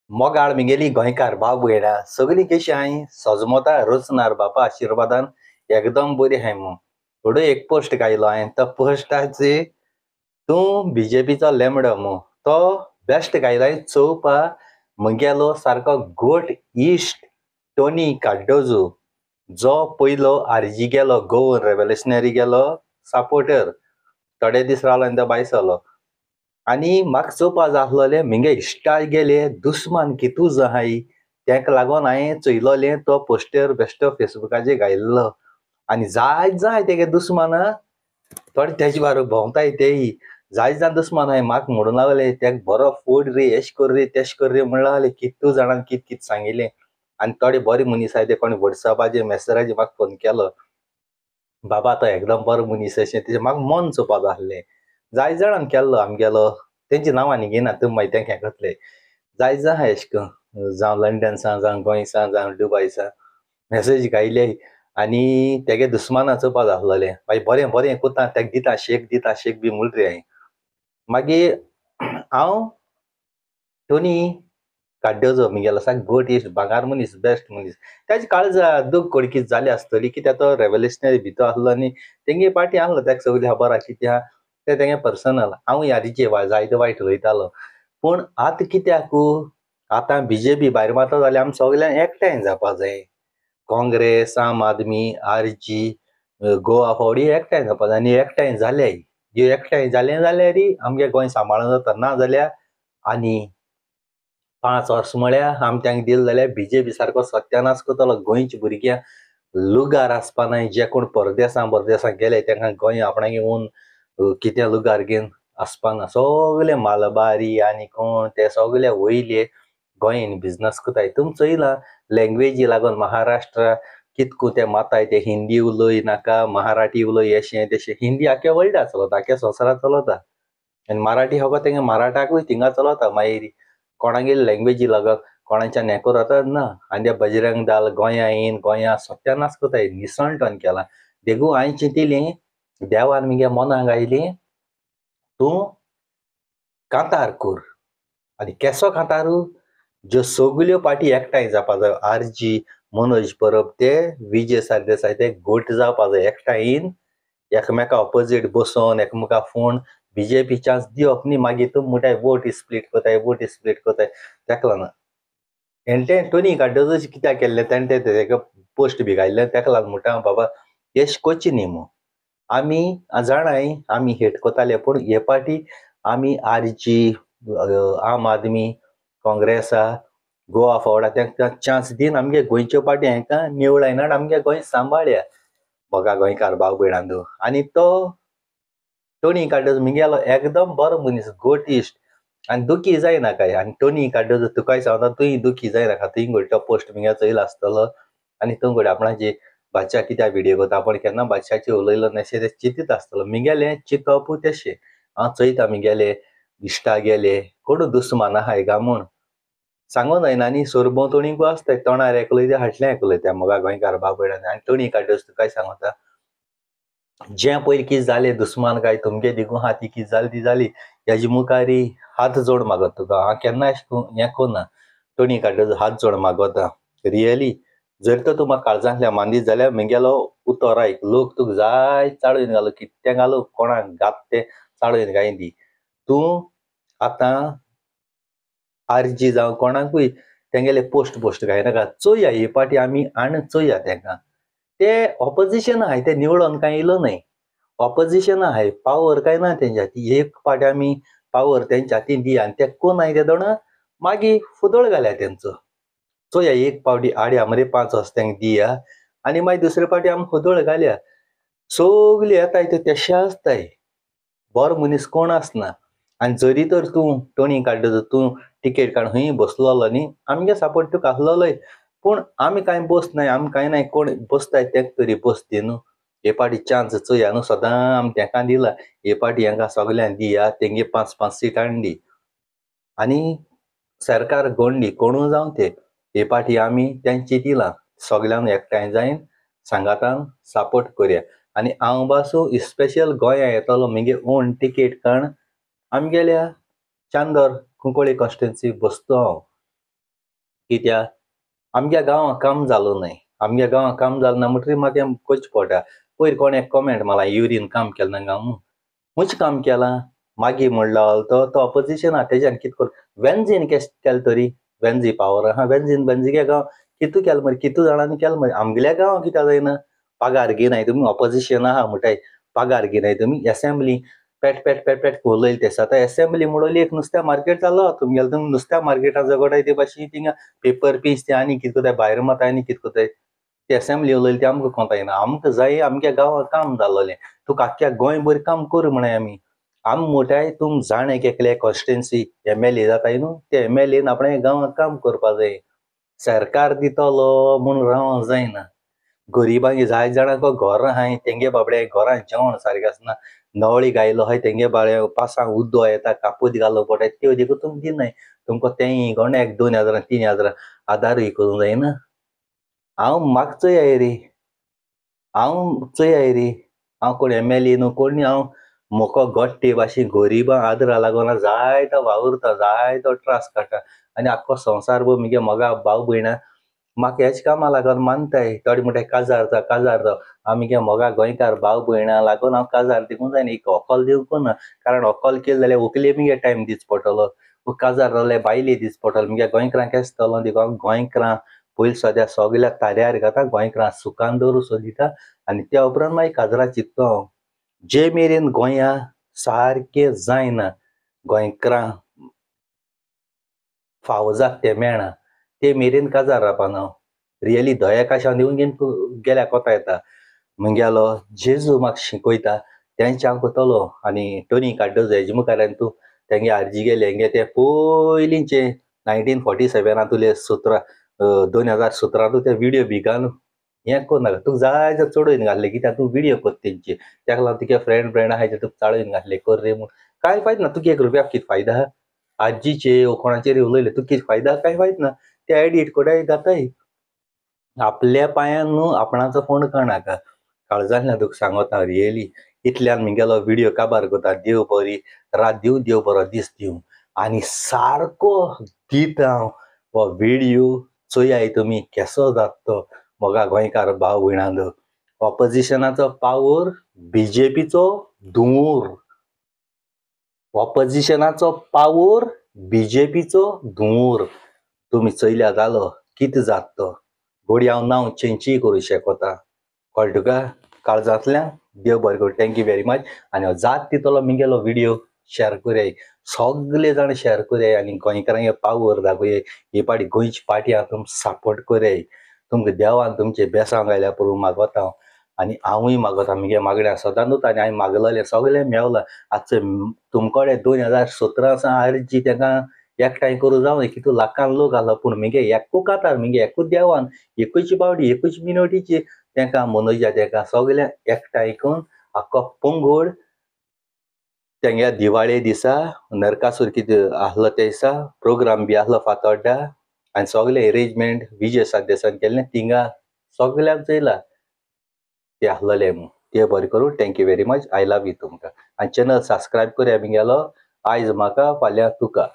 मोगाळ मिगेली गोंयकार भाव भयणां सगळीं कशी हाय सजमता रचणार बापा आशिर्वादान एकदम बरी हाय मग थोडो एक पोस्ट घायलो हांवें तो पोस्टाचे तूं बीजेपीचो लेमडो मो तो बेस्ट घायलो हांवें चोवपा म्हगेलो सारको गोट इश्ट टोनी कार्डोजो जो पयलो आरजी गेलो गोवन रेव्होल्युशनरी गेलो सपोर्टर थोडे दीस रावलो आनी तो भायर सरलो आनी म्हाका चोवपा जाय आसलोलें म्हगे इश्टा गेले दुस्मान कितू आहाय तेका लागोन हांवें चोयलोलें तो पोस्टर बेश्टो फेसबुकाचेर घायल्लो आनी जाय तेगे दुस्मान थोडे तेजे बाराबर भोंवताय तेयी जाय दुस्मान हाय म्हाका म्हणून लागले तेका बरो फोड रे एश कर रे तेश कर रे म्हणून लागले कितू जाणांक कित कित सांगिल्लें आनी थोडे बरे मनीस आहाय ते कोणी वॉट्सॅपाचेर मेसेजाचेर म्हाका फोन केलो बाबा तो एकदम बरो मनीस अशें तेजें म्हाका मन चोवपा जाय आसलें जाय जाणांक केल्लो आमगेलो तेंची नांवां न्ही घेयना तुमी मागीर तेंका हें करतले जाय आहाय एशें कोन्न जावं लंडनसान जावं गोंयसान जावं दुबयसान मेसेज घायले आनी तेगे दुस्माना चोवपा जाय आसलोलें मागीर बरें बरें कोत्ता तेका दिता शेक बी म्हूण रे हांवें मागीर हांव टोनी कार्डोजो म्हगेलो सारको गोट इश्ट भांगार मनीस बेस्ट मनीस तेजे काळजा दूख कोडकी जाली आसतली कित्याक तो रेव्होल्युशनरी भितर आसलो आनी तेंगे पार्टी आहलो तेका सगळें खबर आहा कितें आहा तें तेंगे पर्सनल हांवूय यादीचे जायते वायट उलयतालो पूण आतां कित्याक आतां बीजेपी भायर मारता जाल्यार आमी सगळ्यांक एकठांय जावपा जाय काँग्रेस आम आदमी आरजी गोवा फावडी एकठांय जावपा जाय आनी एकठांय जाले ह्यो एकठांय जालें जाल्यार आमगे गोंय सांबाळूं जाता ना जाल्यार आनी 5 वर्स म्हळ्यार आमी तांकां दिले जाल्यार बीजेपी सारको सत्यानाश करतलो गोंयच्या भुरग्यांक लुगार आसपा नाय जे कोण परदेसां गेले तांकां गोंय आपणाक येवन कितें लुगार घेवन आसपाना सगळे मालबारी आनी कोण ते सगळे वयले गोंयान बिझनस कोताय तुमी चोयलां लँग्वेजी लागून महाराष्ट्रा कितको ते माताय ते हिंदी उलय नाका मराठी उलय अशें तशें हिंदी आख्या वर्ल्डाक चलता आख्या संवसाराक चलता आनी मराठी हो तेंगे मराठाकूय थिंगा चलता मागीर कोणागेली लँग्वेजी लागून कोणाच्यान हें करता ना आनी ते बजरंग दल गोंयां येवन गोंयां सत्यानाश कोताय निसणटोन केलां देखून हांवें चिंतिल्लें देवान म्हगे मनाक आयलें तूं कांतार कोर आनी केसो कांतारू ज्यो सगल्यो पार्टी एकठांय जावपा जाय आरजी मनोज परब ते विजय सरदेसाय ते गोट जावपा जाय एकठांय येवन एकामेका ऑपोजीट बसोन एकामेका फोन बीजेपी चान्स दिवप न्ही मागीर तुमी म्हणटाय वोट स्प्लीट कोताय तेका लागून आनी तें टोनी कार्डोजो कित्याक केल्लें तेणें तेका पोस्ट बी घायल्लें तेका लागून म्हणटा हांव बाबा एश कोची न्ही मो आमी जाणाय आमी हेट कोताले पूण हे पार्टी आमी आरजी आम आदमी काँग्रेस आहा गोवा फावडा तांकां चान्स दिवन आमगे गोंयच्यो पार्टी हांकां निवडायना आनी आमगे गोंय सांबाळ्ळ्या बगा गोंयकार भाव भयणांदो आनी तो टोनी कार्डोजो म्हगेलो एकदम बरो मनीस गोट इश्ट आनी दुखी जायनाकाय आनी टोनी कार्डोजो तुकाय सांगता तुयी दुखी जायनाका तुयी घडटा पोस्ट म्हगे चोयलो आसतलो आनी तूं घडये आपणाची बादशा कित्याक व्हिडिओ करता आपण केन्ना बादशाची उलयलो नशें तें चिंतीत आसतलो म्हगेलें चिंतपूय तशें हांव चोयता म्हगेले इश्टा गेले कोण दुस्मान आहाय काय म्हूण सांगून जायना न्ही सोरभोंवतणीकूय आसताय तोंडार एकलय ते फाटल्यान एकलय त्या मोगा गोंयकार भाव भयणां आनी टोनी कार्डोजो तुकाय सांगता जें पयलीं कितें जालें दुस्मान काय तुमगे दिगू आहा ती कितें जाली ती जाली हेजे मुखारी हात जोड मागता तुका हांव केन्ना हें कोन्ना टोनी कार्डोजो हात जोड मागता रियली जर तर तूं म्हाका काळजांतल्यान मानदीत जाल्यार म्हगेलो उतर आयक लोक तुका जाय चाळून घालूं कितें घालूं कोणाक घात तें चाळून घायन दी तूं आतां आरजी जावं कोणाकूय तेंगेले पोस्ट घायनाका चोया ही पार्टी आमी आनी चोया तेंकां ते ऑपोजिशन आहाय ते निवडून कांय येयलो न्हय ऑपोजिशन आहाय पावर काय ना तेंच्या हाती एक पार्टी आमी पावर तेंच्या हातीन दिया आनी ते कोनाय ते दोन मागीर फुदोळ घाल्या तेंचो चोया एक पावटी आड्या मरे 5 वर्स तेंका दिया आनी मागीर दुसरे पावटी आमी फुदोळ घाल्या सगलीं येताय ते तेशे आसताय बरो मनीस कोण आसना आनी जरी तर तूं टोनी कार्डोजो तूं टिकेट काडून खंयी बसलोलो न्ही आमगे सपोर्ट तुका आसलोलोय पूण आमी कांय बसनाय आमी कांय नाय कोण बसताय तेंका तरी बसती न्हू हे पाटी चान्स चोया न्हू सदां आमी तेंकां दिला हे पाटी हांकां सगल्यांक दिया तेंगे 5 सिटां दी आनी सरकार गोंडी कोणूय जावं ते हे पाटी आमी तेंची दिलां सगल्यांक एकठांय जायन सांगातान सपोर्ट करया आनी हांव बासू स्पेशल गोंया येतलो म्हगे ओन टिकेट काडून आमगेल्या चांदर कुंकळ्ळे कॉन्स्टिट्युन्सी बसतो हांव कित्याक आमच्या गांवांत काम जालो न्हय. आमच्या गांवांत काम जालें ना म्हणटकीर म्हाका हें करचें पडटा. पयर कोणें कॉमेंट मारला युरीन काम केलें ना काय म्हूण. हुंच काम केलां. मागी म्हणलो तो ऑपोजिशन आहा तेज्यान कितें कर वेंझीन केश केलें तरी वेंझी पावर आहा वेंझीगे गांव कितू केलें मरे कितू जाणांनी केलें मरे आमगेल्या गांवांत कित्याक जायना. पगार घेयनाय तुमी ऑपोजिशन आहा म्हणटाय पगार घेयनाय तुमी एसेंब्ली पेट पेट पेट पेट उलयले ते आतां एसेंब्ली म्हणली एक नुस्त्या मार्केट जालो तुमगेलो तुमी नुस्त्या मार्केटान झगडाय ते भाशेन थिंगा पेपर पीस ते आनी कितें कोताय भायर माताय आनी कितें कोताय ते एसेंब्ली उलयले ते आमकां कोंतायना. आमकां जाय आमच्या गांवांत काम जाल्लोलें तुका आख्ख्या गोंयभर काम कर म्हणाय आमी म्हणटाय तुम जाण केले कॉन्स्टिट्युएन्सी एमएलए जाताय न्हू ते एमएलएन आपणे गांवांत काम करपा जाय. सरकार दितलो म्हूण रावोंक जायना. गरिबांक जाय जाणांक घरां आहाय तेंगे बाबडे घरांत जेवण सारकें आसना. नवळी घायलो आहाय तेंगे बाळे पासांक उदो येता कापूत घालूं पडटा त्यो देखून तुमकां दिनाय. तुमकां तेंय गोंड्याक 2000 3000 आदारूय करूंक जायना. म्हाका चोय रे हांव कोण एमएलए न्हू कोण हांव मोको गोट्टे भाशेन गरिबां आदरा लागोन जायतो वावुरता जायतो त्रास काडटा आनी आख्खो संवसारभर मुगे मोगा भाव भयणां म्हाका हेच कामां लागोन मानताय. थोडे म्हणटाय काजार जावं आमगे मोगा गोंयकार भाव भयणां लागोन हांव काजार दिवंक जायना एक व्हंकल दिवंक ना कारण व्हंकल केलें जाल्यार व्हंकले मुगे टायम दिवचो पडटलो. काजार जाल्यार बायले दिवचो पडटलो मुगे गोंयकारांक केश दितलो देखून गोंयकारां पयलीं सद्या सगल्या तार्यार घाता गोंयकारां सुखान दवरूं दिता आनी त्या उपरांत मागीर काजरां चिंतता हांव. जे मेरेन गोंया सारकें जायना गोंयकारां फावो जाता ते मेळना ते मेरेन काजार रावपाना हांव. रियली दया काशांव दिवून घेवन गेल्यार कोता येता. मुगेलो जेजू म्हाका शिकयता तेंच हांव कोतलो आनी टोनी कार्डोजो हेजे मुखार तूं तेंगे आर्जी गेले हेंगे ते पयलींचे 1947 17 2017 ते व्हिडिओ बी घालून हें कोन्नाका तुका जाय जाल्यार चडोवन घातले कित्याक तूं व्हिडिओ कोत्ता तेंचे तेका लागून तुगे फ्रेंड आहाय ते तुका चाळोवन घातले कर रे म्हूण कांय फायदो ना तुका 1 रुपया कितें फायदो आहा. आजीचे वो कोणाचेर उलयले तुका कितें फायदो आहा कांय फायदो ना. ते एडिट कोताय घाताय. आपल्या पांयान न्हू आपणाचो फोंड काडनाका. काळजांतल्यान तुका सांगता रियली इतल्यान मुगेलो व्हिडिओ काबार कोता देव बरी रात दिवं देव बरो दीस दिवं आनी सारको दिता हांव हो व्हिडिओ चोयाय तुमी केसो जाता तो मोगा गोंयकार भाव भयणांचो. ऑपोजिशनाचो पावर बीजेपीचो धुंवूर. ऑपोजिशनाचो पावर बीजेपीचो धुंवूर. तुमी चयल्या जालो कितें जाता तो घोडी हांव नांव चेंजूय करूं शेकोता कळ्ळें तुका काळजांतल्यान देव बरें करूं थँक्यू व्हेरी मच आनी जात तितलो मुगेलो व्हिडिओ शेअर कोराय सगळे जाण शेअर कोराय आनी गोंयकारांक पावर दाखोयाय ही पाटी गोंयची पार्टी आहा तुमकां सपोर्ट कोराय तुमकां देवान तुमचे बेसांव घायल्या पुरो मागोता हांव आनी हांवूय मागोता मुगे मागण्या सदांच उरता आनी हांवें मागलोलें सगळें मेवलां आतां तुमकोडे 2017 सावन आर्जी तेका एकठांय करूं जावं कितू लाखान लोक आहलो पूण मुगे एकू कातार मुगे एकूच देवान एकूच बावडी एकूच मिनोटीची तेका मनोजा तेका सगळ्यांक एकठांय करून आख्खो पंगड तेंगे दिवाळे दिसा नरकासूर कितें आहलो ते दिसा प्रोग्राम बी आहलो फातोड्डा आनी सगळे अरेंजमेंट विजय सरदेसायन केल्लें थिंगा सगळ्यांक चयलां ते आहलोले म्हूण देव बरें करूं thank you very much I love you तुमकां आनी चॅनल सबस्क्रायब कोरया मुगेलो आयज म्हाका फाल्यां तुका.